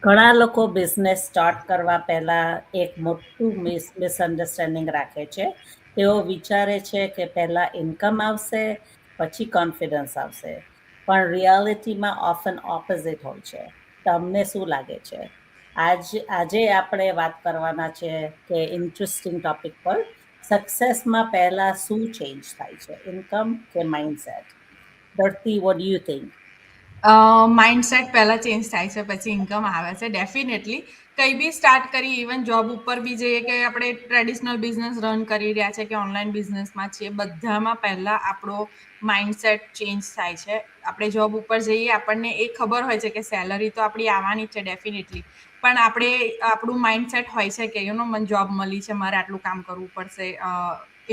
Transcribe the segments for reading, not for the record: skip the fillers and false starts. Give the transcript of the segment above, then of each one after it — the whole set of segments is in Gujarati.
ઘણા લોકો બિઝનેસ સ્ટાર્ટ કરવા પહેલાં એક મોટું મિસઅન્ડરસ્ટેન્ડિંગ રાખે છે. તેઓ વિચારે છે કે પહેલાં ઇન્કમ આવશે, પછી કોન્ફિડન્સ આવશે. પણ રિયાલિટીમાં ઓફન ઓપોઝિટ હોય છે. તમને શું લાગે છે? આજે આપણે વાત કરવાના છે કે ઇન્ટરેસ્ટિંગ ટોપિક પર સક્સેસમાં પહેલાં શું ચેન્જ થાય છે, ઇન્કમ કે માઇન્ડસેટ? ધરતી, what do you think? Mindset પહેલાં ચેન્જ થાય છે, પછી ઇન્કમ આવે છે ડેફિનેટલી. કંઈ બી સ્ટાર્ટ કરી, ઇવન જોબ ઉપર બી જઈએ કે આપણે ટ્રેડિશનલ બિઝનેસ રન કરી રહ્યા છે કે ઓનલાઈન બિઝનેસમાં છીએ, બધામાં પહેલાં આપણો માઇન્ડસેટ ચેન્જ થાય છે. આપણે જોબ ઉપર જઈએ, આપણને એ ખબર હોય છે કે સેલરી તો આપણી આવવાની જ છે ડેફિનેટલી, પણ આપણું માઇન્ડસેટ હોય છે કે મને જોબ મળી છે, મારે આટલું કામ કરવું પડશે,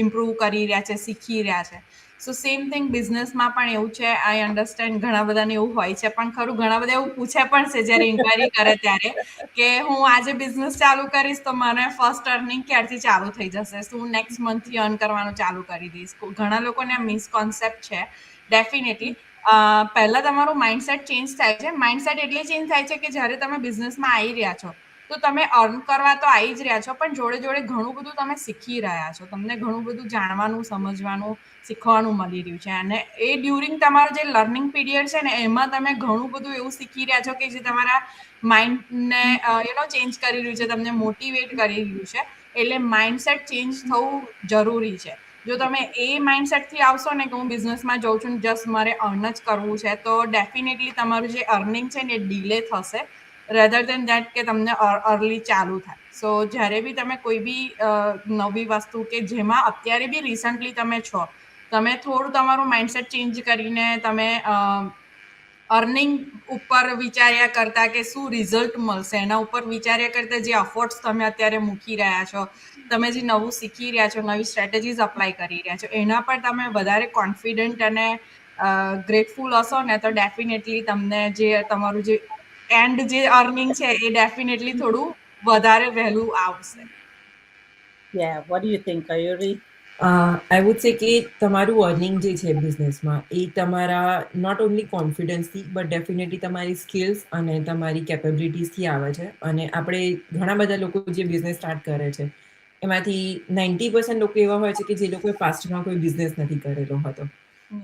ઇમ્પ્રૂવ કરી રહ્યા છે, શીખી રહ્યા છે. સો સેમ થિંગ બિઝનેસમાં પણ એવું છે. આઈ અન્ડરસ્ટેન્ડ ઘણા બધાને એવું હોય છે, પણ ખરું ઘણા બધા એવું પૂછે પણ છે જ્યારે ઇન્ક્વાયરી કરે ત્યારે કે હું આજે બિઝનેસ ચાલુ કરીશ તો મને ફર્સ્ટ અર્નિંગ ક્યારથી ચાલુ થઈ જશે, શું નેક્સ્ટ મંથથી અર્ન કરવાનું ચાલુ કરી દઈશ. ઘણા લોકોને આ મિસકોન્સેપ્ટ છે ડેફિનેટલી. પહેલા તમારું માઇન્ડસેટ ચેન્જ થાય છે. માઇન્ડસેટ એટલે ચેન્જ થાય છે કે જ્યારે તમે બિઝનેસમાં આવી રહ્યા છો તો તમે અર્ન કરવા તો આવી જ રહ્યા છો, પણ જોડે જોડે ઘણું બધું તમે શીખી રહ્યા છો. તમને ઘણું બધું જાણવાનું, સમજવાનું, શીખવાનું મળી રહ્યું છે. અને એ ડ્યુરિંગ તમારો જે લર્નિંગ પીરિયડ છે ને, એમાં તમે ઘણું બધું એવું શીખી રહ્યા છો કે જે તમારા માઇન્ડને ચેન્જ કરી રહ્યું છે, તમને મોટિવેટ કરી રહ્યું છે. એટલે માઇન્ડસેટ ચેન્જ થવું જરૂરી છે. જો તમે એ માઇન્ડસેટથી આવશો ને કે હું બિઝનેસમાં જઉં છું, જસ્ટ મારે અર્ન જ કરવું છે, તો ડેફિનેટલી તમારું જે અર્નિંગ છે ને એ ડીલે થશે રેધર દેન દેટ કે તમને અર્લી ચાલુ થાય. સો જ્યારે બી તમે કોઈ બી નવી વસ્તુ કે જેમાં અત્યારે બી રિસન્ટલી તમે છો, તમે થોડું તમારું માઇન્ડસેટ ચેન્જ કરીને તમે અર્નિંગ ઉપર વિચાર્યા કરતા કે શું રિઝલ્ટ મળશે એના ઉપર વિચાર્યા કરતા જે એફર્ટ્સ તમે અત્યારે મૂકી રહ્યા છો, તમે જે નવું શીખી રહ્યા છો, નવી સ્ટ્રેટેજીસ અપ્લાય કરી રહ્યા છો, એના પર તમે વધારે કોન્ફિડન્ટ અને ગ્રેટફુલ હશો ને તો ડેફિનેટલી તમને જે તમારું જે એન્ડ જે અર્નિંગ છે એ ડેફિનેટલી થોડું વધારે વહેલું આવશે. Yeah, what do you think, Ayuri? I would say કે તમારું અર્નિંગ જે છે બિઝનેસમાં એ તમારા નોટ ઓનલી કોન્ફિડન્સથી બટ ડેફિનેટલી તમારી સ્કિલ્સ અને તમારી કેપેબિલિટીઝથી આવે છે. અને આપણે ઘણા બધા લોકો જે બિઝનેસ સ્ટાર્ટ કરે છે એમાંથી 90% લોકો એવા હોય છે કે જે લોકોએ પાસ્ટમાં કોઈ બિઝનેસ નથી કરેલો હતો,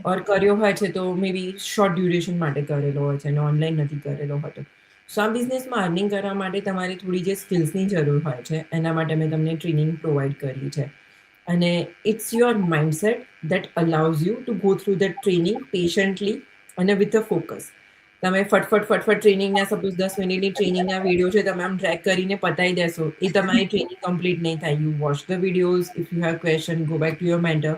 ઓર કર્યો હોય છે તો મે બી શોર્ટ ડ્યુરેશન માટે કરેલો હોય છે અને ઓનલાઈન નથી કરેલો હતો. સો આ બિઝનેસમાં અર્નિંગ કરવા માટે તમારી થોડી જે સ્કિલ્સની જરૂર હોય છે એના માટે મેં તમને ટ્રેનિંગ પ્રોવાઈડ કરી છે. અને it's your mindset that allows you to go through that training patiently અને વિથ અ ફોકસ. તમે ફટફટ ટ્રેનિંગના સપોઝ 10 મિનિટની ટ્રેનિંગના વિડીયો છે, તમે આમ ટ્રેક કરીને પતાવી દેશો, એ તમારી ટ્રેનિંગ કમ્પ્લીટ નહીં થાય. You watch the videos, if you have question go back to your mentor,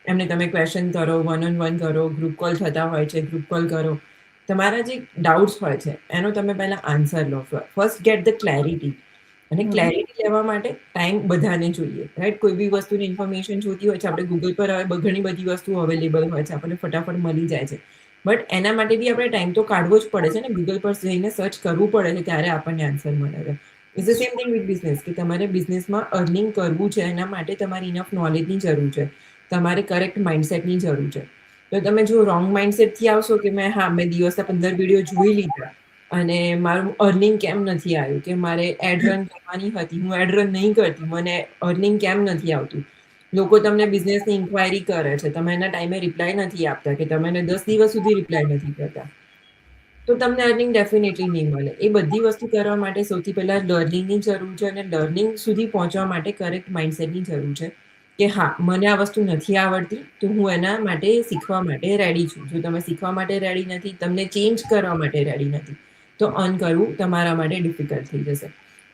એમને તમે ક્વેશ્ચન કરો, વન ઓન વન કરો, ગ્રુપ કોલ થતા હોય છે, ગ્રુપ કોલ કરો. તમારા જે ડાઉટ્સ હોય છે એનો તમે પહેલાં આન્સર લો. First get the clarity. અને ક્લેરિટી લેવા માટે ટાઈમ બધાને જોઈએ, રાઈટ? કોઈ બી વસ્તુની ઇન્ફોર્મેશન જોતી હોય છે, આપણે ગૂગલ પર હવે ઘણી બધી વસ્તુઓ અવેલેબલ હોય છે, આપણને ફટાફટ મળી જાય છે. બટ એના માટે બી આપણે ટાઈમ તો કાઢવો જ પડે છે ને, ગૂગલ પર જઈને સર્ચ કરવું પડે છે, ત્યારે આપણને આન્સર મળે છે. It's the same thing with business, કે તમારે બિઝનેસમાં અર્નિંગ કરવું છે, એના માટે તમારી ઇનફ નોલેજની જરૂર છે, તમારે કરેક્ટ માઇન્ડસેટની જરૂર છે. તો તમે જો રોંગ માઇન્ડસેટથી આવશો કે મેં દિવસના 15 વિડીયો જોઈ લીધા અને મારું અર્નિંગ કેમ નથી આવ્યું, કે મારે એડ રન કરવાની હતી, હું એડ રન નહીં કરતી, મને અર્નિંગ કેમ નથી આવતું, લોકો તમને બિઝનેસની ઇન્ક્વાયરી કરે છે, તમે એના ટાઈમે રિપ્લાય નથી આપતા, કે તમે એને 10 દિવસ સુધી રિપ્લાય નથી કરતા, તો તમને અર્નિંગ ડેફિનેટલી નહીં મળે. એ બધી વસ્તુ કરવા માટે સૌથી પહેલાં લર્નિંગની જરૂર છે. અને લર્નિંગ સુધી પહોંચવા માટે કરેક્ટ માઇન્ડસેટની જરૂર છે કે હા, મને આ વસ્તુ નથી આવડતી, તો હું એના માટે શીખવા માટે રેડી છું. જો તમે શીખવા માટે રેડી નથી, તમને ચેન્જ કરવા માટે રેડી નથી, તો અર્ન કરવું તમારા માટે ડિફિકલ્ટ થઈ જશે.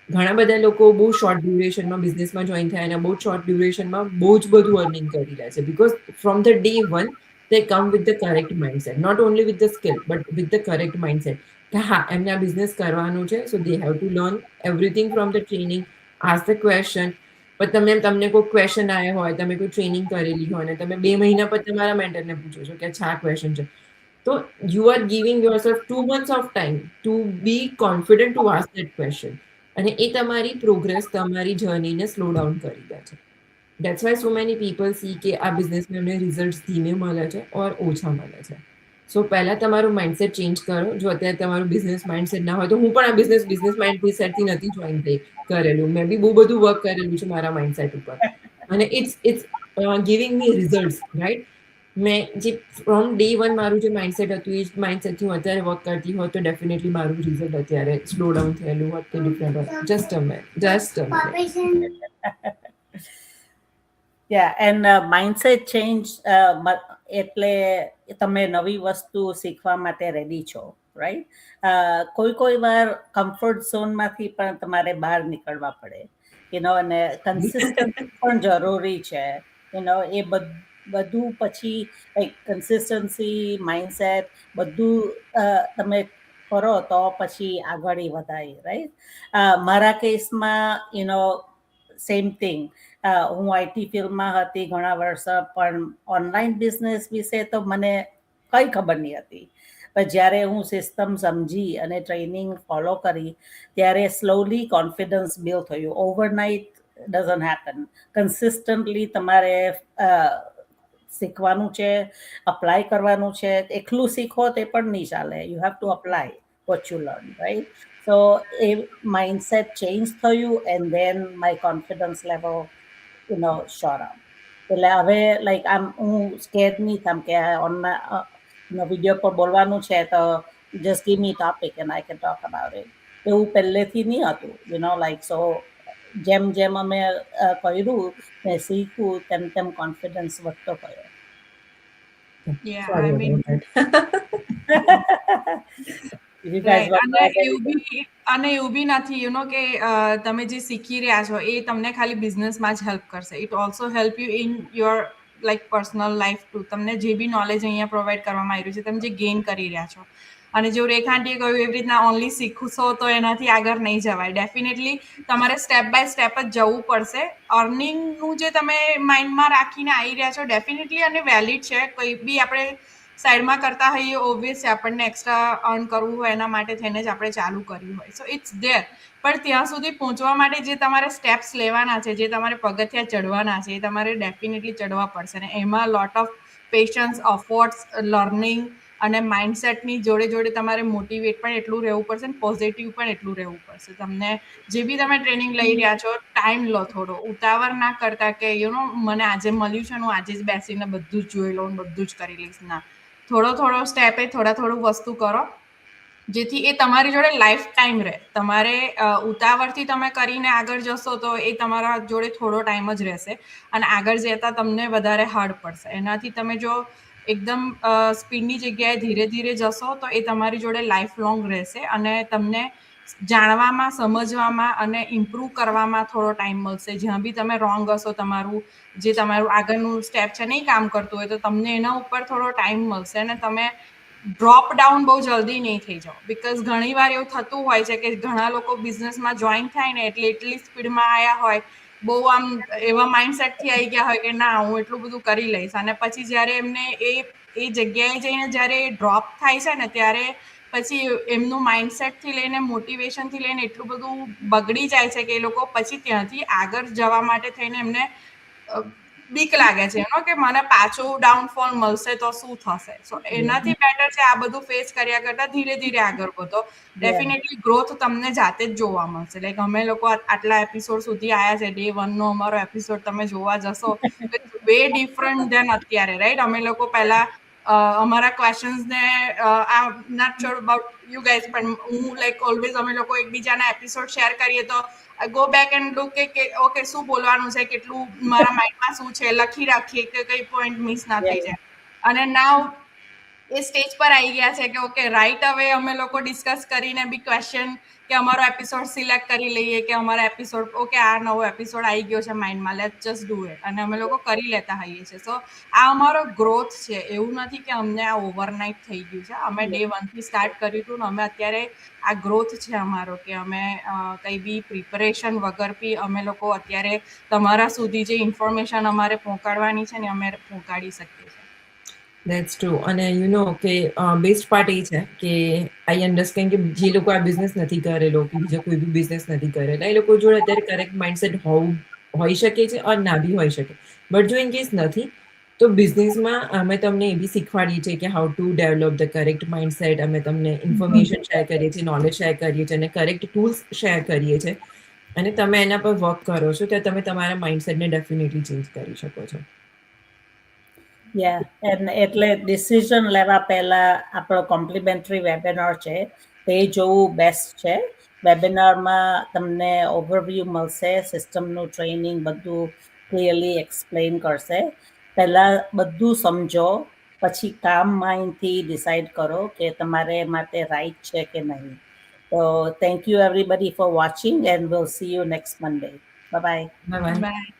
ઘણા બધા લોકો બહુ શોર્ટ ડ્યુરેશનમાં બિઝનેસમાં જોઈન થાય અને બહુ શોર્ટ ડ્યુરેશનમાં બહુ જ બધું અર્નિંગ કરી લે છે, because from the day one they come with the correct mindset, not only with the skill but with the correct mindset. કે હા, એમને આ બિઝનેસ કરવાનું છે, so they have to learn everything from the training, ask the question. પણ તમને કોઈ ક્વેશ્ચન આવ્યો હોય, તમે કોઈ ટ્રેનિંગ કરેલી હોય અને તમે 2 મહિના પછી તમારા મેન્ટરને પૂછો છો કે અચ્છા આ ક્વેશ્ચન છે, તો you are giving yourself 2 months of time to be confident to ask that question. અને એ તમારી પ્રોગ્રેસ, તમારી જર્નીને સ્લો ડાઉન કરી દે છે. That's why so many people see કે આ બિઝનેસમાં એમને રિઝલ્ટ ધીમે મળે છે ઓર ઓછા મળે છે. સો પહેલા તમારું માઇન્ડસેટ ચેન્જ કરો. જો અત્યારે તમારું બિઝનેસ માઇન્ડસેટ ના હોય તો હું પણ આ બિઝનેસ માઇન્ડસેટથી નથી જોઈન કરેલું. મેં બી બહુ બધું વર્ક કરેલું છે મારા માઇન્ડસેટ ઉપર. અને it's giving me results, right? મેં જે ફ્રોમ ડે વન મારું જે માઇન્ડસેટ હતું એ જ માઇન્ડસેટથી હું અત્યારે વર્ક કરતી હોત તો ડેફિનેટલી મારું રિઝલ્ટ અત્યારે સ્લો ડાઉન થયેલું હોત કે ડિફરન્ટ હોત. Just a minute. And mindset change એટલે તમે નવી વસ્તુ શીખવા માટે રેડી છો, રાઈટ? કોઈ વાર કમ્ફર્ટ ઝોનમાંથી પણ તમારે બહાર નીકળવા પડે, અને કન્સિસ્ટન્સી પણ જરૂરી છે. એ બધું પછી કન્સિસ્ટન્સી, માઇન્ડસેટ બધું તમે કરો તો પછી આગળ વધાય, રાઈટ? મારા કેસમાં સેમ થિંગ. હું આઈટી ફિલ્ડમાં હતી ઘણા વર્ષ, પણ ઓનલાઈન બિઝનેસ વિશે તો મને કંઈ ખબર નહીં હતી. પણ જ્યારે હું સિસ્ટમ સમજી અને ટ્રેનિંગ ફોલો કરી ત્યારે સ્લોલી કોન્ફિડન્સ બિલ્ડ થયું. Overnight doesn't happen. કન્સિસ્ટન્ટલી તમારે શીખવાનું છે, અપ્લાય કરવાનું છે. એકલું શીખો તે પણ નહીં ચાલે. You have to apply what you learn, right? So a mindset change થયું and then my confidence level shot up. એટલે હવે હું સ્કેર્ડ નહીં થમ કે વિડીયો પર બોલવાનું છે તો just give me topic and I can talk about it. એવું પહેલેથી નહીં હતું, સો જેમ જેમ અમે કર્યું ને શીખ્યું તેમ કોન્ફિડન્સ વધતો ગયો. Yeah, Sorry I mean, about that. You guys right. want to અને add anything? એવું બી નથી કે તમે જે શીખી રહ્યા છો એ તમને ખાલી બિઝનેસમાં જ હેલ્પ કરશે. It also help you in your personal life two. તમને જે બી નોલેજ અહીંયા પ્રોવાઈડ કરવામાં આવ્યું છે, તમે જે ગેઇન કરી રહ્યા છો. અને જેવું રેખાંટીએ કહ્યું એવી રીતના ઓનલી શીખશો તો એનાથી આગળ નહીં જવાય. ડેફિનેટલી તમારે સ્ટેપ બાય સ્ટેપ જ જવું પડશે. અર્નિંગનું જે તમે માઇન્ડમાં રાખીને આવી રહ્યા છો ડેફિનેટલી અને વેલિડ છે. કોઈ બી આપણે સાઈડમાં કરતા હોઈએ, ઓબ્વિયસ છે આપણને એક્સ્ટ્રા અર્ન કરવું હોય એના માટે થઈને જ આપણે ચાલુ કર્યું હોય. So it's there. પણ ત્યાં સુધી પહોંચવા માટે જે તમારે સ્ટેપ્સ લેવાના છે, જે તમારે પગથિયા ચડવાના છે, એ તમારે ડેફિનેટલી ચડવા પડશે. અને એમાં લોટ ઓફ પેશન્સ, અફોર્ટ્સ, લર્નિંગ અને માઇન્ડસેટની જોડે તમારે મોટિવેટ પણ એટલું રહેવું પડશે અને પોઝિટિવ પણ એટલું રહેવું પડશે. તમને જે બી તમે ટ્રેનિંગ લઈ રહ્યા છો, ટાઈમ લો થોડો. ઉતાવળ ના કરતા કે મને આજે મળ્યું છે, હું આજે જ બેસીને બધું જ જોઈ લઉં, બધું જ કરી લઈશ. ના, થોડો સ્ટેપે થોડું વસ્તુ કરો જેથી એ તમારી જોડે લાઈફ ટાઈમ રહે. તમારે ઉતાવળથી તમે કરીને આગળ જશો તો એ તમારા જોડે થોડો ટાઈમ જ રહેશે અને આગળ જતા તમને વધારે હાર્ડ પડશે. એનાથી તમે જો એકદમ સ્પીડની જગ્યાએ ધીરે ધીરે જશો તો એ તમારી જોડે લાઈફ લોંગ રહેશે અને તમને જાણવામાં, સમજવામાં અને ઇમ્પ્રૂવ કરવામાં થોડો ટાઈમ મળશે. જ્યાં બી તમે રોંગ હશો, તમારું આગળનું સ્ટેપ છે નહીં કામ કરતું હોય તો તમને એના ઉપર થોડો ટાઈમ મળશે અને તમે ડ્રોપ ડાઉન બહુ જલ્દી નહીં થઈ જાઓ. બિકોઝ ઘણી વાર એવું થતું હોય છે કે ઘણા લોકો બિઝનેસમાં જોઈન થાય ને એટલે એટલી સ્પીડમાં આવ્યા હોય, બહુ આમ એવા માઇન્ડસેટથી આવી ગયા હોય કે ના હું એટલું બધું કરી લઈશ, અને પછી જ્યારે એમને એ જગ્યાએ જઈને જ્યારે ડ્રોપ થાય છે ને ત્યારે પછી એમનું માઇન્ડસેટથી લઈને મોટિવેશનથી લઈને એટલું બધું બગડી જાય છે કે એ લોકો પછી ત્યાંથી આગળ જવા માટે થઈને એમને બીક લાગે છે કે મને પાછું ડાઉનફોલ મળશે તો શું થશે. સો એનાથી બેટર છે આ બધું ફેસ કર્યા કરતા ધીરે ધીરે આગળ વધો. ડેફિનેટલી ગ્રોથ તમને જાતે જ જોવા મળશે. લાઈક અમે લોકો આટલા એપિસોડ સુધી આવ્યા છે, ડે 1 નો અમારો એપિસોડ તમે જોવા જશો વે ડિફરન્ટ ધેન અત્યારે, રાઈટ? અમે લોકો પહેલા અમારા ક્વેશ્ચન્સને I not sure about you guys, પણ હું લાઈક ઓલવેઝ અમે લોકો એકબીજાના એપિસોડ શેર કરીએ તો ગો બેક એન્ડ લુક કે ઓકે શું બોલવાનું છે, કેટલું મારા માઇન્ડમાં શું છે, લખી રાખીએ કે કઈ પોઈન્ટ મિસ ના થઈ જાય. અને નાવ એ સ્ટેજ પર આવી ગયા છે કે ઓકે રાઈટ, હવે અમે લોકો ડિસ્કસ કરીને બી ક્વેશ્ચન કે અમારો એપિસોડ સિલેક્ટ કરી લઈએ કે અમારા એપિસોડ ઓકે આ નવો એપિસોડ આવી ગયો છે માઇન્ડમાં, લેટ્સ જસ્ટ ડુ ઇટ, અને અમે લોકો કરી લેતા હોઈએ છીએ. સો આ અમારો ગ્રોથ છે. એવું નથી કે અમને આ ઓવરનાઇટ થઈ ગયું છે. અમે ડે 1 થી સ્ટાર્ટ કર્યું હતું ને અમે અત્યારે આ ગ્રોથ છે અમારો કે અમે કંઈ બી પ્રિપરેશન વગર બી અમે લોકો અત્યારે તમારા સુધી જે ઇન્ફોર્મેશન અમારે પહોંચાડવાની છે ને અમે પહોંચાડી શકીએ છીએ. That's true. અને કે બેસ્ટ પાર્ટ એ છે કે આઈ અન્ડરસ્ટેન્ડ કે જે લોકો આ બિઝનેસ નથી કરેલો કે બીજો કોઈ બી બિઝનેસ નથી કરેલા એ લોકો જોડે અત્યારે કરેક્ટ માઇન્ડસેટ હોઈ શકે છે અને ના બી હોઈ શકે. બટ જો ઇન કેસ નથી તો બિઝનેસમાં અમે તમને એ બી શીખવાડીએ છીએ કે how to develop the correct mindset. અમે તમને ઇન્ફોર્મેશન શેર કરીએ છીએ, નોલેજ શેર કરીએ છીએ અને કરેક્ટ ટૂલ્સ શેર કરીએ છીએ. અને તમે એના પર વર્ક કરો છો તો તમે તમારા માઇન્ડસેટને ડેફિનેટલી ચેન્જ કરી શકો છો. એટલે ડિસિઝન લેવા પહેલા આપણો કોમ્પ્લિમેન્ટરી વેબિનાર છે તે જોવું બેસ્ટ છે. વેબિનારમાં તમને ઓવરવ્યૂ મળશે, સિસ્ટમનું ટ્રેનિંગ બધું ક્લિયરલી એક્સપ્લેન કરશે. પહેલાં બધું સમજો, પછી કામ માઇન્ડથી ડિસાઇડ કરો કે તમારે માટે રાઈટ છે કે નહીં. તો thank you everybody for watching and will see you next Monday. Bye. Bye. By.